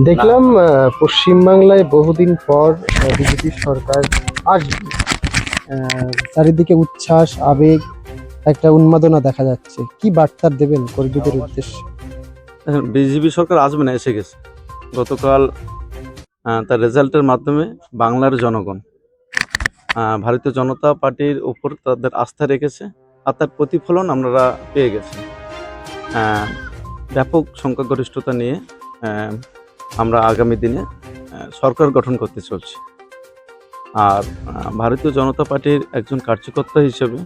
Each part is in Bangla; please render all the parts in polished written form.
দেখলাম পশ্চিমবাংলায় বহুদিন পর বিজেপি সরকার আসবে। চারিদিকে উচ্ছ্বাস, আবেগ, একটা উন্মাদনা দেখা যাচ্ছে। কি বার্তা দেবেন কর্মীদের উদ্দেশ্যে? বিজেপি সরকার আসবে না, এসে গেছে গতকাল। তার রেজাল্টের মাধ্যমে বাংলার জনগণ ভারতীয় জনতা পার্টির উপর তাদের আস্থা রেখেছে, আর তার প্রতিফলন আমরা পেয়ে গেছি। ব্যাপক সংখ্যাগরিষ্ঠতা নিয়ে আমরা আগামী দিনে সরকার গঠন করতে চলছি। আর ভারতীয় জনতা পার্টির একজন কার্যকর্তা হিসেবে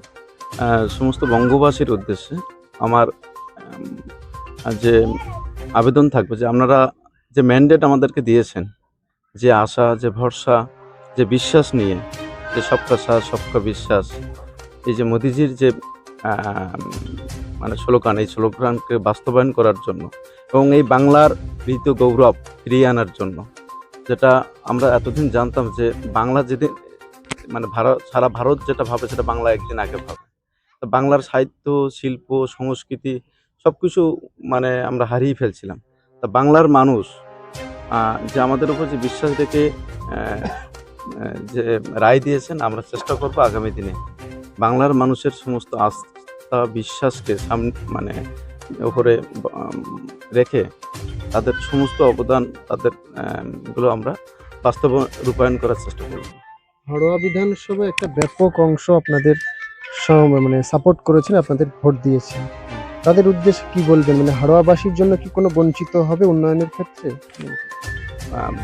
সমস্ত বঙ্গবাসীর উদ্দেশ্যে আমার যে আবেদন থাকবে যে আপনারা যে ম্যান্ডেট আমাদেরকে দিয়েছেন, যে আশা, যে ভরসা, যে বিশ্বাস নিয়ে, যে সবকা সাথ সবকা বিশ্বাস, এই যে মোদিজির যে মানে স্লোগান, এই স্লোগানকে বাস্তবায়ন করার জন্য এবং এই বাংলার প্রীত গৌরব ফিরিয়ে আনার জন্য, যেটা আমরা এতদিন জানতাম যে বাংলা যেদিন মানে সারা ভারত যেটা ভাবে সেটা বাংলা একদিন আগে ভাবে। তো বাংলার সাহিত্য, শিল্প, সংস্কৃতি সব কিছু মানে আমরা হারিয়ে ফেলছিলাম। তা বাংলার মানুষ যে আমাদের উপর যে বিশ্বাস রেখে যে রায় দিয়েছেন, আমরা চেষ্টা করব আগামী দিনে বাংলার মানুষের সমস্ত আস্থা বিশ্বাসকে মানে উপরে রেখে তাদের সমস্ত অবদান, তাদের গুলো আমরা বাস্তব রূপায়ণ করার চেষ্টা করব। হাড়োয়া বিধানসভায় একটা ব্যাপক অংশ আপনাদের মানে সাপোর্ট করেছেন, আপনাদের ভোট দিয়েছেন। তাদের উদ্দেশ্যে কি বলবেন? মানে হাড়োয়াবাসীর জন্য কি কোনো বঞ্চিত হবে উন্নয়নের ক্ষেত্রে?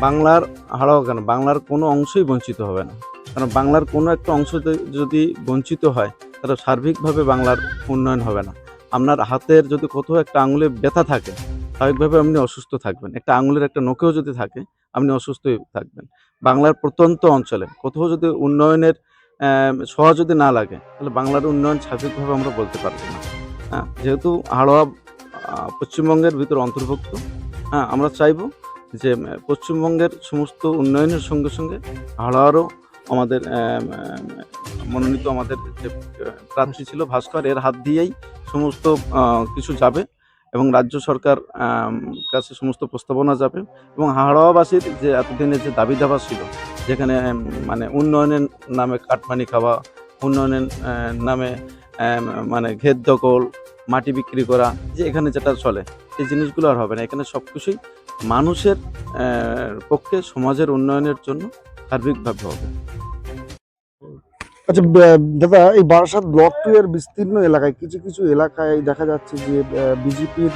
বাংলার হারাও কেন, বাংলার কোনো অংশই বঞ্চিত হবে না। কারণ বাংলার কোনো একটা অংশ যদি বঞ্চিত হয়, তাহলে সার্বিকভাবে বাংলার উন্নয়ন হবে না। আপনার হাতের যদি কোথাও একটা আঙুলে ব্যথা থাকে, স্বাভাবিকভাবে আপনি অসুস্থ থাকবেন। একটা আঙুলের একটা নখেও যদি থাকে, আপনি অসুস্থই থাকবেন। বাংলার প্রত্যন্ত অঞ্চলে কোথাও যদি উন্নয়নের ছোঁয়া যদি না লাগে, তাহলে বাংলার উন্নয়ন সার্বিকভাবে আমরা বলতে পারবো না। যেহেতু হাড়োয়া পশ্চিমবঙ্গের ভিতরে অন্তর্ভুক্ত, আমরা চাইবো যে পশ্চিমবঙ্গের সমস্ত উন্নয়নের সঙ্গে সঙ্গে হাওড়ারও আমাদের মনোনীত আমাদের যে প্রার্থী ছিল ভাস্কর, এর হাত দিয়েই সমস্ত কিছু যাবে এবং রাজ্য সরকার কাছে সমস্ত প্রস্তাবনা যাবে এবং হাওড়াবাসীর যে এতদিনের যে দাবি দাবা ছিল, যেখানে মানে উন্নয়নের নামে কাটমানি খাওয়া, উন্নয়নের নামে মানে ঘের দখল, মাটি বিক্রি করা, যে এখানে যেটা চলে, এই জিনিসগুলো আর হবে না। এখানে সব কিছুই মানুষের পক্ষে, সমাজের উন্নয়নের জন্য সার্বিকভাবে হবে। আচ্ছা দাদা, এই বারাসাত ব্লক 2 এর বিস্তীর্ণ এলাকায় কিছু কিছু এলাকায় দেখা যাচ্ছে যে বিজেপির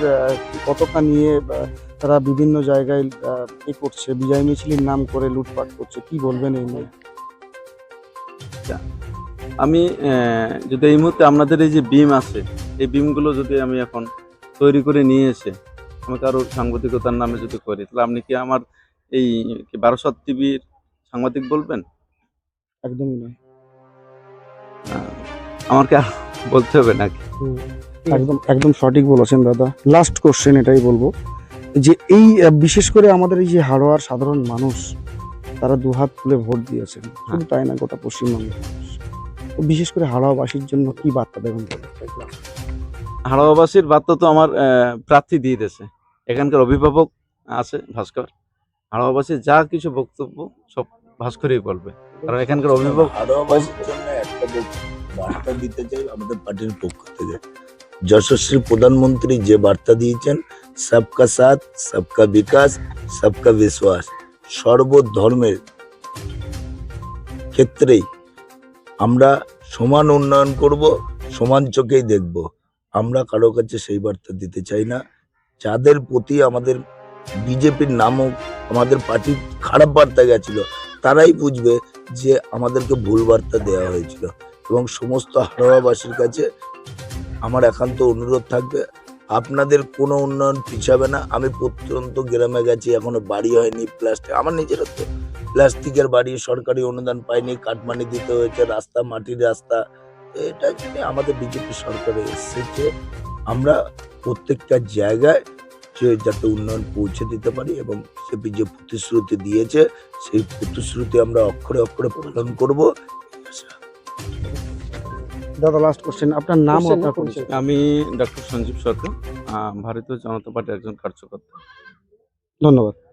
পতাকা নিয়ে তারা বিভিন্ন জায়গায় করছে, বিজয় মিছিলের নাম করে লুটপাট করছে। কি বলবেন এই নিয়ে? আমি যদি এই মুহূর্তে আপনাদের এই যে বিম আছে, এই বিমগুলো যদি আমি এখন তৈরি করে নিয়ে এসে আমি কারোর সাংবাদিকতার নামে যদি করি, তাহলে আপনি কি আমার এই বারাসাত টিভির সাংবাদিক বলবেন? একদমই নয়। আমাকে আর বলতে হবে নাকি? একদম একদম সঠিক বলেছেন দাদা। লাস্ট কোশ্চেন এটাই বলবো যে এই বিশেষ করে আমাদের এই যে হাড়োয়ার সাধারণ মানুষ, তারা দুহাত তুলে ভোট দিয়েছেন, শুধু তাই না গোটা পশ্চিমবঙ্গের মানুষ। তো বিশেষ করে হাড়োয়াবাসীর জন্য কি বার্তা দেবেন? হাওড়াবাসীর বার্তা তো আমার প্রার্থী দিয়ে দিয়েছে, এখানকার অভিভাবক আছে ভাস্কর। হাওড়াবাসীর যা কিছু বক্তব্য সব ভাস্করই বলবে, কারণ এখানকার অভিভাবক। হাওড়াবাসীর জন্য একটা বার্তা দিতে চাই আমাদের পার্টির পক্ষ থেকে। যশস্বী প্রধানমন্ত্রী যে বার্তা দিয়েছেন, সবকা সাথ সবকা বিকাশ সবকা বিশ্বাস, সর্বধর্মের ক্ষেত্রেই আমরা সমান উন্নয়ন করব, সমান চোখেই দেখব। আমরা কারো কাছে সেই বার্তা দিতে চাই না। যাদের প্রতি আমাদের বিজেপির নামক আমাদের পার্টি খারাপ বার্তা গেছিল, তারাই বুঝবে যে আমাদেরকে ভুল বার্তা দেওয়া হয়েছিল। এবং সমস্ত হাড়োয়াবাসীর কাছে আমার একান্ত অনুরোধ থাকবে, আপনাদের কোনো উন্নয়ন পিছাবে না। আমি প্রত্যন্ত গ্রামে গেছি, এখনো বাড়ি হয়নি, প্লাস্টিক আমার নিজের তো প্লাস্টিকের বাড়ি, সরকারি অনুদান পাইনি, কাটমানি দিতে হয়েছে, রাস্তা মাটির রাস্তা। এটা জন্য আমাদের বিজেপি সরকারে এসেছে, আমরা প্রত্যেকটা জায়গায় যাতে উন্নয়ন পৌঁছে দিতে পারি এবং বিজেপি যে প্রতিশ্রুতি দিয়েছে সেই প্রতিশ্রুতি আমরা অক্ষরে অক্ষরে পালন করব। দাদা লাস্ট কোশ্চেন, আপনার নাম ও আপনার পরিচয়। আমি ডক্টর সঞ্জীব সরকার, ভারতীয় জনতা পার্টির একজন কার্যকর্তা। ধন্যবাদ।